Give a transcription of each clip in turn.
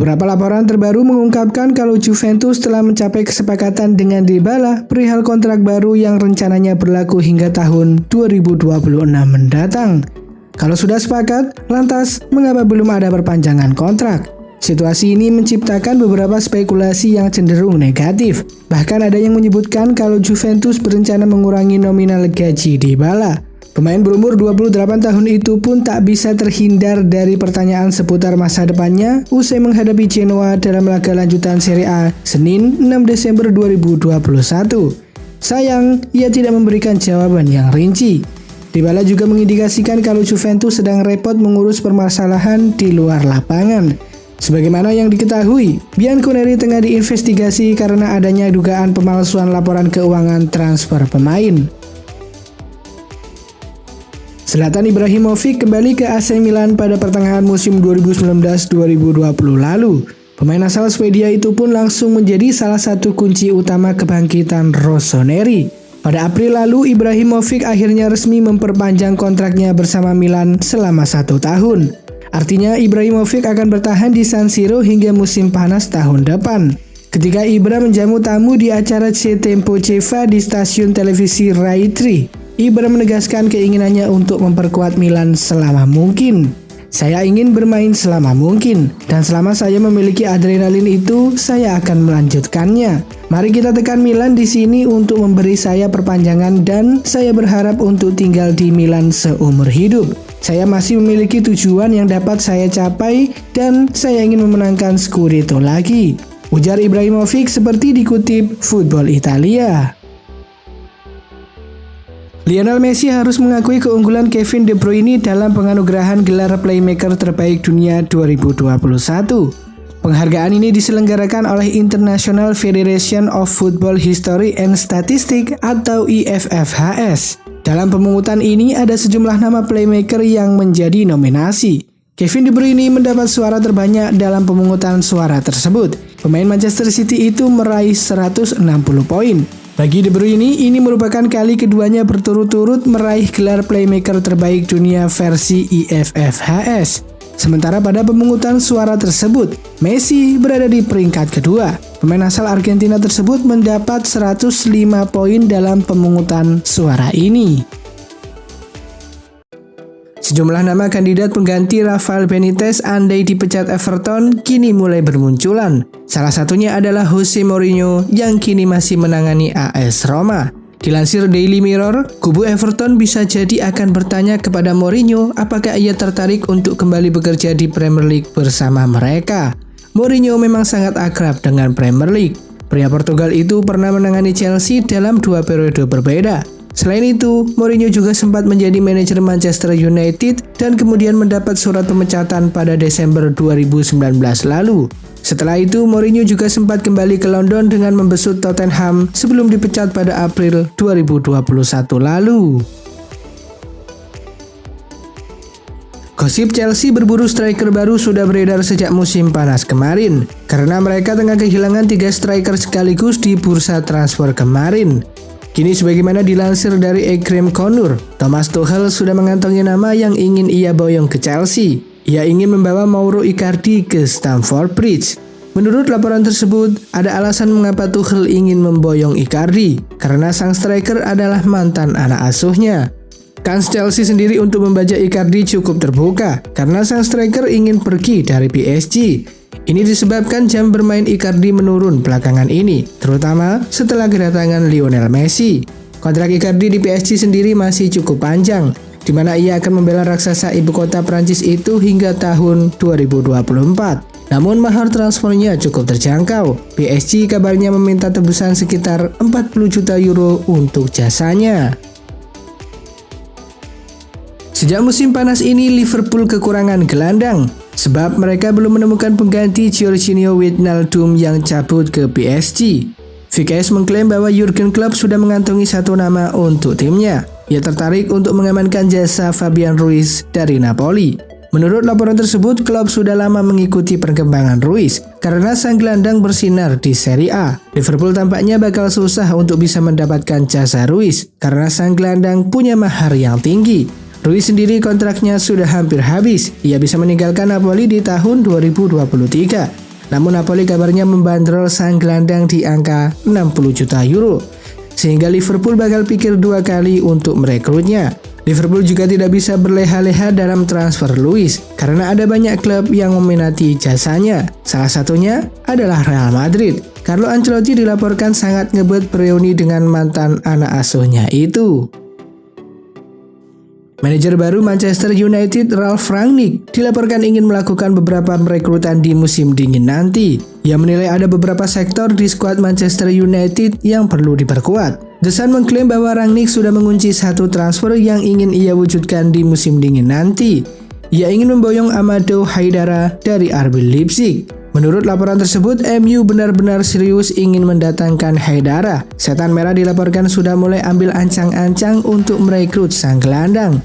Beberapa laporan terbaru mengungkapkan kalau Juventus telah mencapai kesepakatan dengan Dybala perihal kontrak baru yang rencananya berlaku hingga tahun 2026 mendatang. Kalau sudah sepakat, lantas mengapa belum ada perpanjangan kontrak? Situasi ini menciptakan beberapa spekulasi yang cenderung negatif. Bahkan ada yang menyebutkan kalau Juventus berencana mengurangi nominal gaji Dybala. Pemain berumur 28 tahun itu pun tak bisa terhindar dari pertanyaan seputar masa depannya usai menghadapi Genoa dalam laga lanjutan Serie A Senin 6 Desember 2021. Sayang, ia tidak memberikan jawaban yang rinci. Dybala juga mengindikasikan kalau Juventus sedang repot mengurus permasalahan di luar lapangan. Sebagaimana yang diketahui, Bianconeri tengah diinvestigasi karena adanya dugaan pemalsuan laporan keuangan transfer pemain. Zlatan Ibrahimovic kembali ke AC Milan pada pertengahan musim 2019-2020 lalu. Pemain asal Swedia itu pun langsung menjadi salah satu kunci utama kebangkitan rossoneri. Pada April lalu, Ibrahimovic akhirnya resmi memperpanjang kontraknya bersama Milan selama 1 tahun. Artinya Ibrahimovic akan bertahan di San Siro hingga musim panas tahun depan. Ketika Ibra menjamu tamu di acara C Tempo Ceva di stasiun televisi Rai 3, Ibra menegaskan keinginannya untuk memperkuat Milan selama mungkin. Saya ingin bermain selama mungkin, dan selama saya memiliki adrenalin itu, saya akan melanjutkannya. Mari kita tekan Milan di sini untuk memberi saya perpanjangan dan saya berharap untuk tinggal di Milan seumur hidup. Saya masih memiliki tujuan yang dapat saya capai dan saya ingin memenangkan Scudetto lagi, ujar Ibrahimovic seperti dikutip Football Italia. Lionel Messi harus mengakui keunggulan Kevin De Bruyne dalam penganugerahan gelar Playmaker Terbaik Dunia 2021. Penghargaan ini diselenggarakan oleh International Federation of Football History and Statistics atau IFFHS. Dalam pemungutan ini ada sejumlah nama playmaker yang menjadi nominasi. Kevin De Bruyne mendapat suara terbanyak dalam pemungutan suara tersebut. Pemain Manchester City itu meraih 160 poin. Bagi De Bruyne, ini merupakan kali keduanya berturut-turut meraih gelar Playmaker Terbaik Dunia versi IFFHS. Sementara pada pemungutan suara tersebut, Messi berada di peringkat kedua. Pemain asal Argentina tersebut mendapat 105 poin dalam pemungutan suara ini. Sejumlah nama kandidat pengganti Rafael Benitez andai dipecat Everton kini mulai bermunculan. Salah satunya adalah Jose Mourinho yang kini masih menangani AS Roma. Dilansir Daily Mirror, kubu Everton bisa jadi akan bertanya kepada Mourinho apakah ia tertarik untuk kembali bekerja di Premier League bersama mereka. Mourinho memang sangat akrab dengan Premier League. Pria Portugal itu pernah menangani Chelsea dalam 2 periode berbeda. Selain itu, Mourinho juga sempat menjadi manajer Manchester United dan kemudian mendapat surat pemecatan pada Desember 2019 lalu. Setelah itu, Mourinho juga sempat kembali ke London dengan membesut Tottenham sebelum dipecat pada April 2021 lalu. Gosip Chelsea berburu striker baru sudah beredar sejak musim panas kemarin, karena mereka tengah kehilangan 3 striker sekaligus di bursa transfer kemarin. Kini sebagaimana dilansir dari Ekrem Konur, Thomas Tuchel sudah mengantongi nama yang ingin ia boyong ke Chelsea. Ia ingin membawa Mauro Icardi ke Stamford Bridge. Menurut laporan tersebut, ada alasan mengapa Tuchel ingin memboyong Icardi, karena sang striker adalah mantan anak asuhnya. Kans Chelsea sendiri untuk membajak Icardi cukup terbuka, karena sang striker ingin pergi dari PSG. Ini disebabkan jam bermain Icardi menurun belakangan ini, terutama setelah kedatangan Lionel Messi. Kontrak Icardi di PSG sendiri masih cukup panjang, di mana ia akan membela raksasa ibu kota Prancis itu hingga tahun 2024. Namun mahar transfernya cukup terjangkau. PSG kabarnya meminta tebusan sekitar 40 juta euro untuk jasanya. Sejak musim panas ini, Liverpool kekurangan gelandang, sebab mereka belum menemukan pengganti Georginio Wijnaldum yang cabut ke PSG. VKS mengklaim bahwa Jurgen Klopp sudah mengantongi 1 nama untuk timnya. Ia tertarik untuk mengamankan jasa Fabian Ruiz dari Napoli. Menurut laporan tersebut, Klopp sudah lama mengikuti perkembangan Ruiz karena sang gelandang bersinar di Serie A. Liverpool tampaknya bakal susah untuk bisa mendapatkan jasa Ruiz karena sang gelandang punya mahar yang tinggi. Ruiz sendiri kontraknya sudah hampir habis. Ia bisa meninggalkan Napoli di tahun 2023. Namun Napoli kabarnya membandrol sang gelandang di angka 60 juta euro. Sehingga Liverpool bakal pikir 2 kali untuk merekrutnya. Liverpool juga tidak bisa berleha-leha dalam transfer Luis karena ada banyak klub yang meminati jasanya. Salah satunya adalah Real Madrid. Carlo Ancelotti dilaporkan sangat ngebet bereuni dengan mantan anak asuhnya itu. Manajer baru Manchester United Ralf Rangnick dilaporkan ingin melakukan beberapa perekrutan di musim dingin nanti. Ia menilai ada beberapa sektor di skuad Manchester United yang perlu diperkuat. The Sun mengklaim bahwa Rangnick sudah mengunci satu transfer yang ingin ia wujudkan di musim dingin nanti. Ia ingin memboyong Amadou Haidara dari RB Leipzig. Menurut laporan tersebut, MU benar-benar serius ingin mendatangkan Haidara. Setan Merah dilaporkan sudah mulai ambil ancang-ancang untuk merekrut sang gelandang.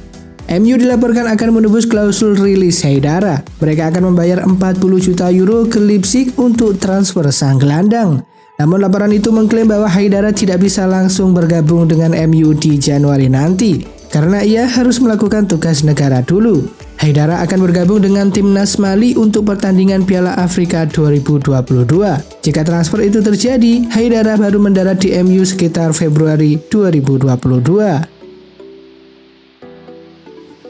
MU dilaporkan akan menebus klausul rilis Haidara. Mereka akan membayar 40 juta euro ke Leipzig untuk transfer sang gelandang. Namun laporan itu mengklaim bahwa Haidara tidak bisa langsung bergabung dengan MU di Januari nanti, karena ia harus melakukan tugas negara dulu. Haidara akan bergabung dengan timnas Mali untuk pertandingan Piala Afrika 2022. Jika transfer itu terjadi, Haidara baru mendarat di MU sekitar Februari 2022.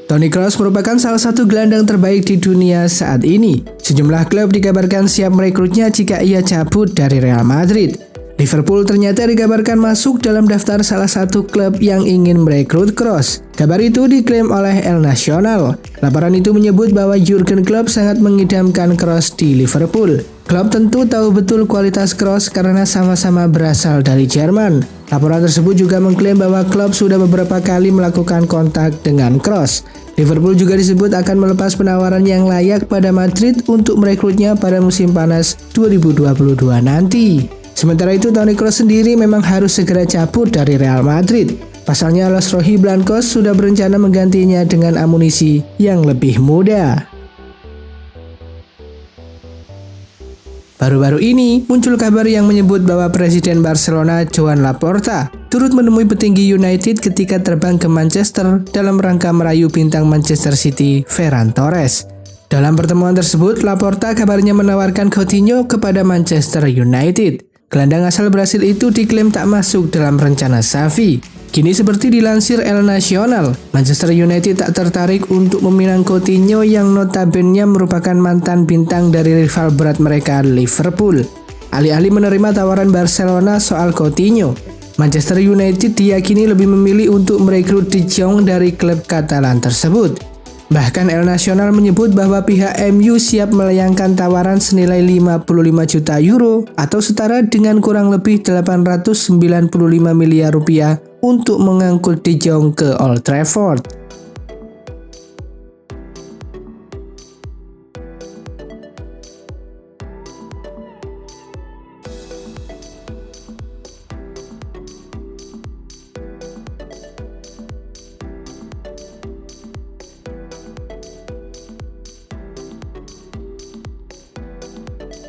Toni Kroos merupakan salah satu gelandang terbaik di dunia saat ini. Sejumlah klub dikabarkan siap merekrutnya jika ia cabut dari Real Madrid. Liverpool ternyata dikabarkan masuk dalam daftar salah satu klub yang ingin merekrut Kroos. Kabar itu diklaim oleh El Nacional. Laporan itu menyebut bahwa Jurgen Klopp sangat mengidamkan Kroos di Liverpool. Klopp tentu tahu betul kualitas Kroos karena sama-sama berasal dari Jerman. Laporan tersebut juga mengklaim bahwa Klopp sudah beberapa kali melakukan kontak dengan Kroos. Liverpool juga disebut akan melepas penawaran yang layak pada Madrid untuk merekrutnya pada musim panas 2022 nanti. Sementara itu, Toni Kroos sendiri memang harus segera cabut dari Real Madrid. Pasalnya Los Rojiblancos sudah berencana menggantinya dengan amunisi yang lebih muda. Baru-baru ini muncul kabar yang menyebut bahwa Presiden Barcelona Joan Laporta turut menemui petinggi United ketika terbang ke Manchester dalam rangka merayu bintang Manchester City Ferran Torres. Dalam pertemuan tersebut, Laporta kabarnya menawarkan Coutinho kepada Manchester United. Gelandang asal Brasil itu diklaim tak masuk dalam rencana Xavi. Kini seperti dilansir El Nacional, Manchester United tak tertarik untuk meminang Coutinho yang notabene merupakan mantan bintang dari rival berat mereka Liverpool. Alih-alih menerima tawaran Barcelona soal Coutinho, Manchester United diyakini lebih memilih untuk merekrut De Jong dari klub Katalan tersebut. Bahkan El Nacional menyebut bahwa pihak MU siap melayangkan tawaran senilai 55 juta euro atau setara dengan kurang lebih 895 miliar rupiah untuk mengangkut De Jong ke Old Trafford.